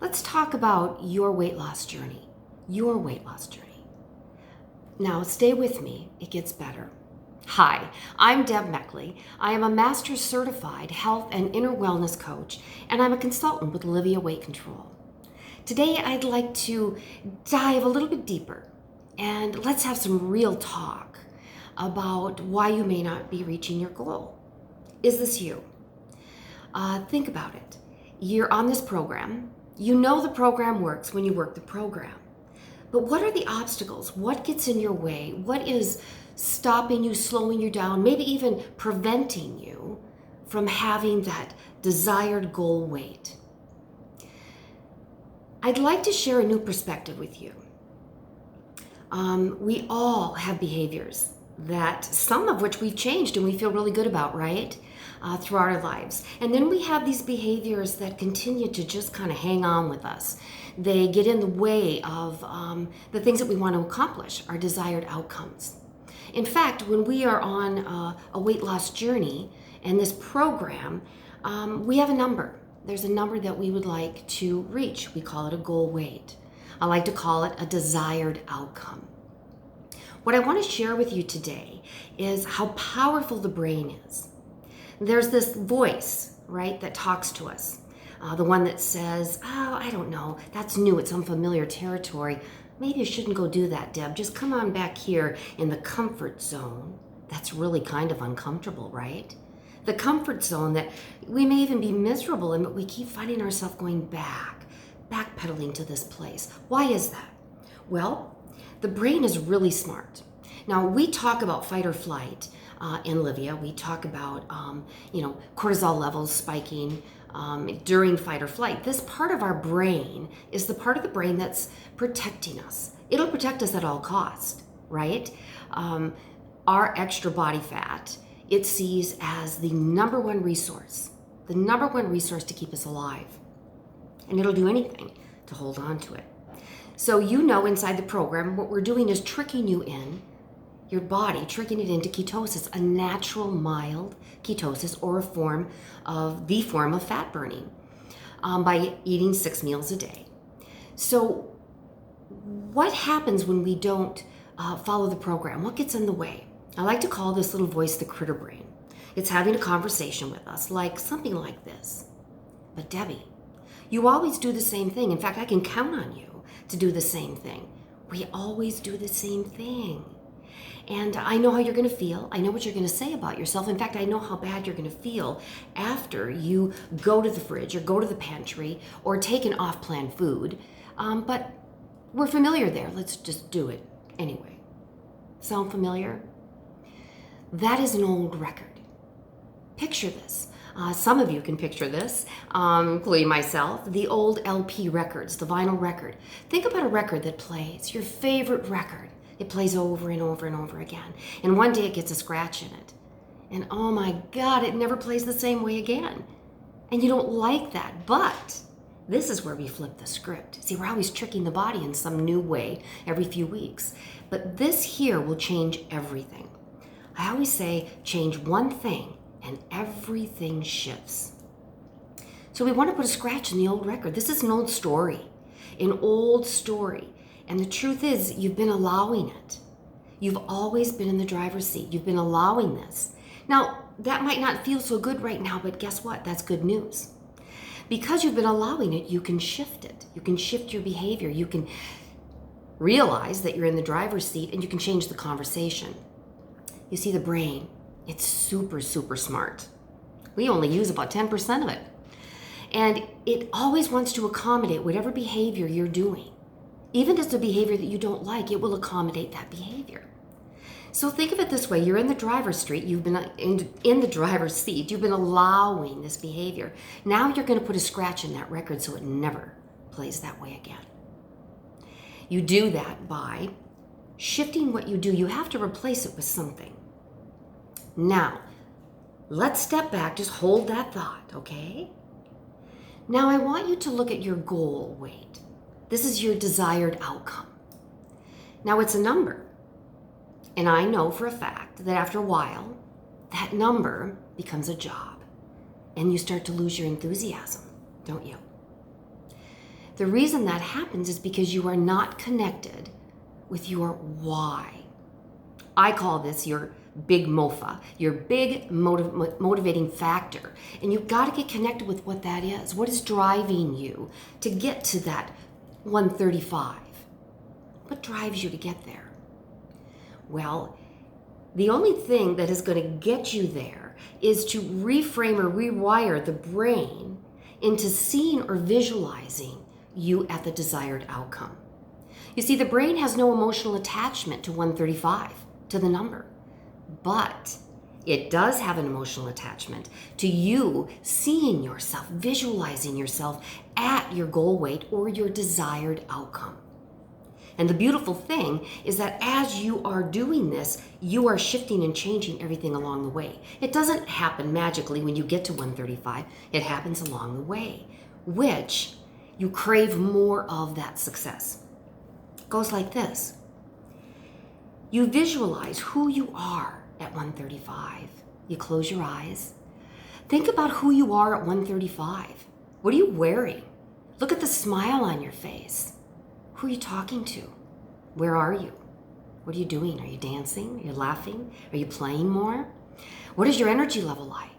Let's talk about your weight loss journey. Your weight loss journey. Now, stay with me. It gets better. Hi, I'm Deb Meckley. I am a Master's Certified Health and Inner Wellness Coach, and I'm a consultant with Olivia Weight Control. Today, I'd like to dive a little bit deeper, and let's have some real talk about why you may not be reaching your goal. Is this you? Think about it. You're on this program. You know the program works when you work the program. But what are the obstacles? What gets in your way? What is stopping you, slowing you down, maybe even preventing you from having that desired goal weight? I'd like to share a new perspective with you. We all have behaviors that some of which we've changed and we feel really good about, right? Throughout our lives. And then we have these behaviors that continue to just kind of hang on with us. They get in the way of the things that we want to accomplish, our desired outcomes. In fact, when we are on a weight loss journey and this program, we have a number. There's a number that we would like to reach. We call it a goal weight. I like to call it a desired outcome. What I want to share with you today is how powerful the brain is. There's this voice, right, that talks to us. The one that says, oh, I don't know, that's new, it's unfamiliar territory. Maybe you shouldn't go do that, Deb. Just come on back here in the comfort zone. That's really kind of uncomfortable, right? The comfort zone that we may even be miserable in, but we keep finding ourselves going backpedaling to this place. Why is that? Well, the brain is really smart. Now, we talk about fight or flight in Olivia. We talk about, cortisol levels spiking during fight or flight. This part of our brain is the part of the brain that's protecting us. It'll protect us at all costs, right? Our extra body fat, it sees as the number one resource to keep us alive. And it'll do anything to hold on to it. So inside the program, what we're doing is tricking you in, your body, tricking it into ketosis, a natural mild ketosis or the form of fat burning by eating 6 meals a day. So what happens when we don't follow the program? What gets in the way? I like to call this little voice the critter brain. It's having a conversation with us, like something like this. But Debbie, you always do the same thing. In fact, I can count on you to do the same thing. We always do the same thing. And I know how you're going to feel. I know what you're going to say about yourself. In fact, I know how bad you're going to feel after you go to the fridge or go to the pantry or take an off-plan food. But we're familiar there. Let's just do it anyway. Sound familiar? That is an old record. Picture this. Some of you can picture this, including myself, the old LP records, the vinyl record. Think about a record that plays, your favorite record. It plays over and over and over again. And one day it gets a scratch in it. And oh my God, it never plays the same way again. And you don't like that. But this is where we flip the script. See, we're always tricking the body in some new way every few weeks. But this here will change everything. I always say, change one thing and everything shifts. So we want to put a scratch in the old record. This is an old story. And the truth is, you've been allowing it. You've always been in the driver's seat. You've been allowing this. Now, that might not feel so good right now, but guess what? That's good news. Because you've been allowing it, you can shift it. You can shift your behavior. You can realize that you're in the driver's seat and you can change the conversation. You see, the brain, it's super, super smart. We only use about 10% of it. And it always wants to accommodate whatever behavior you're doing. Even if it's a behavior that you don't like, it will accommodate that behavior. So think of it this way. You're in the driver's seat. You've been in the driver's seat. You've been allowing this behavior. Now you're going to put a scratch in that record so it never plays that way again. You do that by shifting what you do. You have to replace it with something. Now, let's step back. Just hold that thought, okay? Now I want you to look at your goal weight. This is your desired outcome. Now it's a number. And I know for a fact that after a while, that number becomes a job. And you start to lose your enthusiasm, don't you? The reason that happens is because you are not connected with your why. I call this your big mofa, your big motivating factor. And you've got to get connected with what that is. What is driving you to get to that 135? What drives you to get there? Well, the only thing that is going to get you there is to reframe or rewire the brain into seeing or visualizing you at the desired outcome. You see, the brain has no emotional attachment to 135, to the number, but it does have an emotional attachment to you seeing yourself, visualizing yourself at your goal weight or your desired outcome. And the beautiful thing is that as you are doing this, you are shifting and changing everything along the way. It doesn't happen magically when you get to 135. It happens along the way, which you crave more of that success. It goes like this. You visualize who you are at 135. You close your eyes. Think about who you are at 135. What are you wearing? Look at the smile on your face. Who are you talking to? Where are you? What are you doing? Are you dancing? Are you laughing? Are you playing more? What is your energy level like?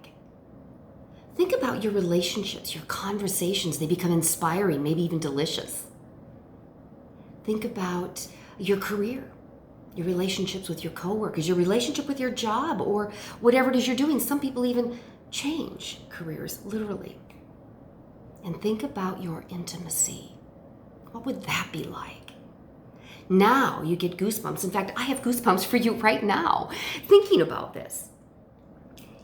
Think about your relationships, your conversations. They become inspiring, maybe even delicious. Think about your career, your relationships with your coworkers, your relationship with your job, or whatever it is you're doing. Some people even change careers, literally. And think about your intimacy. What would that be like? Now you get goosebumps. In fact, I have goosebumps for you right now, thinking about this.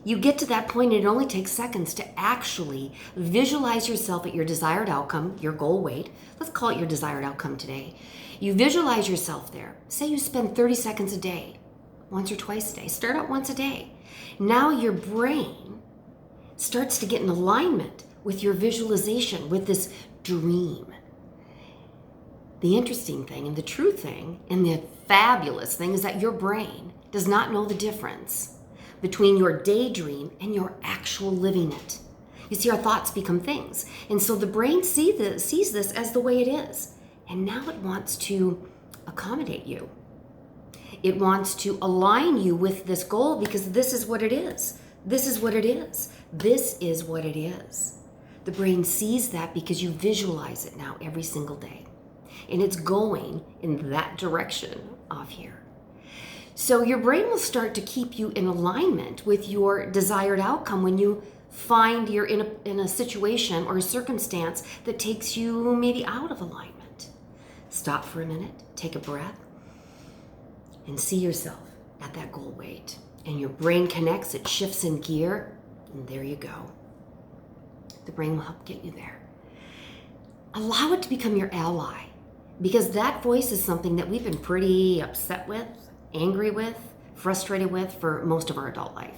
You get to that point, and it only takes seconds to actually visualize yourself at your desired outcome, your goal weight. Let's call it your desired outcome today. You visualize yourself there. Say you spend 30 seconds a day, once or twice a day. Start out once a day. Now your brain starts to get in alignment with your visualization, with this dream. The interesting thing and the true thing and the fabulous thing is that your brain does not know the difference between your daydream and your actual living it. You see, our thoughts become things. And so the brain sees this as the way it is. And now it wants to accommodate you. It wants to align you with this goal because this is what it is. This is what it is. This is what it is. The brain sees that because you visualize it now every single day. And it's going in that direction off here. So your brain will start to keep you in alignment with your desired outcome when you find you're in a situation or a circumstance that takes you maybe out of alignment. Stop for a minute, take a breath, and see yourself at that goal weight. And your brain connects, it shifts in gear, and there you go. The brain will help get you there. Allow it to become your ally, because that voice is something that we've been pretty upset with, angry with, frustrated with for most of our adult life.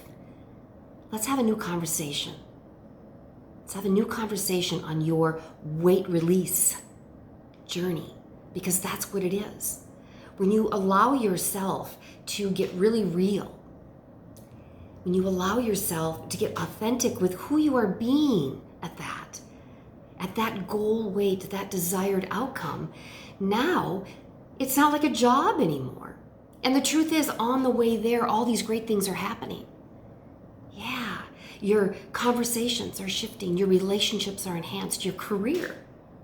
Let's have a new conversation. Let's have a new conversation on your weight release journey, because that's what it is. When you allow yourself to get really real, when you allow yourself to get authentic with who you are being at that goal weight, that desired outcome, now it's not like a job anymore. And the truth is, on the way there, all these great things are happening. Yeah, your conversations are shifting, your relationships are enhanced, your career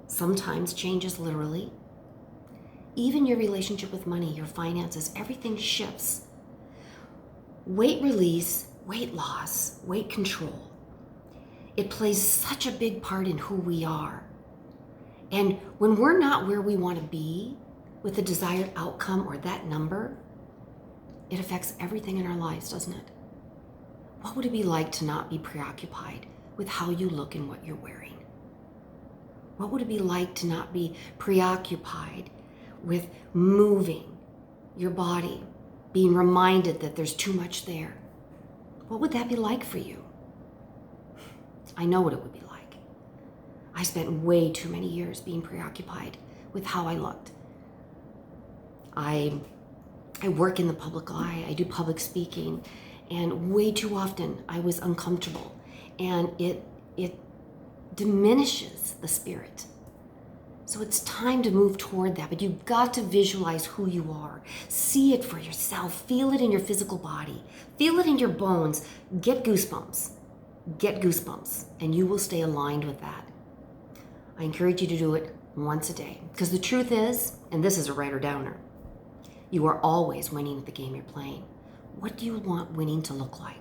sometimes changes literally. Even your relationship with money, your finances, everything shifts. Weight release, weight loss, weight control. It plays such a big part in who we are. And when we're not where we want to be with the desired outcome or that number, it affects everything in our lives, doesn't it? What would it be like to not be preoccupied with how you look and what you're wearing? What would it be like to not be preoccupied with moving your body, being reminded that there's too much there? What would that be like for you? I know what it would be like. I spent way too many years being preoccupied with how I looked. I work in the public eye, I do public speaking, and way too often I was uncomfortable, and it diminishes the spirit. So it's time to move toward that, but you've got to visualize who you are. See it for yourself. Feel it in your physical body. Feel it in your bones. Get goosebumps. Get goosebumps, and you will stay aligned with that. I encourage you to do it once a day, because the truth is, and this is a writer downer, you are always winning at the game you're playing. What do you want winning to look like?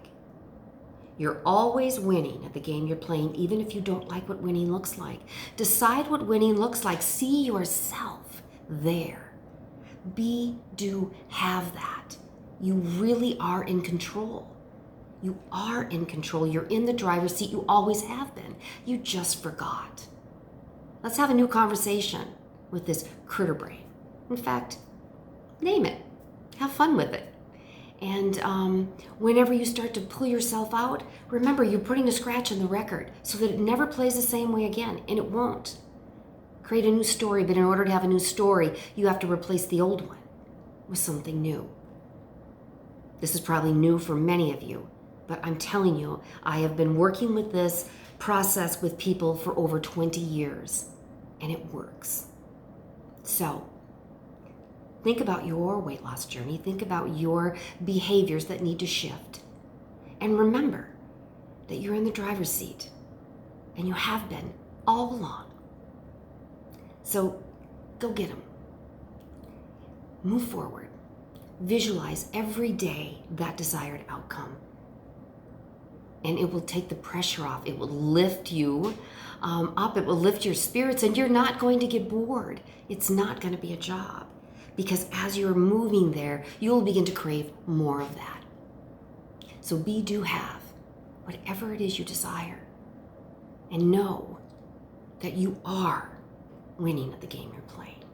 You're always winning at the game you're playing, even if you don't like what winning looks like. Decide what winning looks like. See yourself there. Be, do, have that. You really are in control. You are in control. You're in the driver's seat. You always have been. You just forgot. Let's have a new conversation with this critter brain. In fact, name it. Have fun with it. And whenever you start to pull yourself out, remember you're putting a scratch in the record so that it never plays the same way again, and it won't. Create a new story, but in order to have a new story, you have to replace the old one with something new. This is probably new for many of you, but I'm telling you, I have been working with this process with people for over 20 years, and it works. So, think about your weight loss journey. Think about your behaviors that need to shift. And remember that you're in the driver's seat, and you have been all along. So go get them. Move forward. Visualize every day that desired outcome. And it will take the pressure off. It will lift you up. It will lift your spirits, and you're not going to get bored. It's not going to be a job. Because as you're moving there, you'll begin to crave more of that. So be, do, have, whatever it is you desire. And know that you are winning at the game you're playing.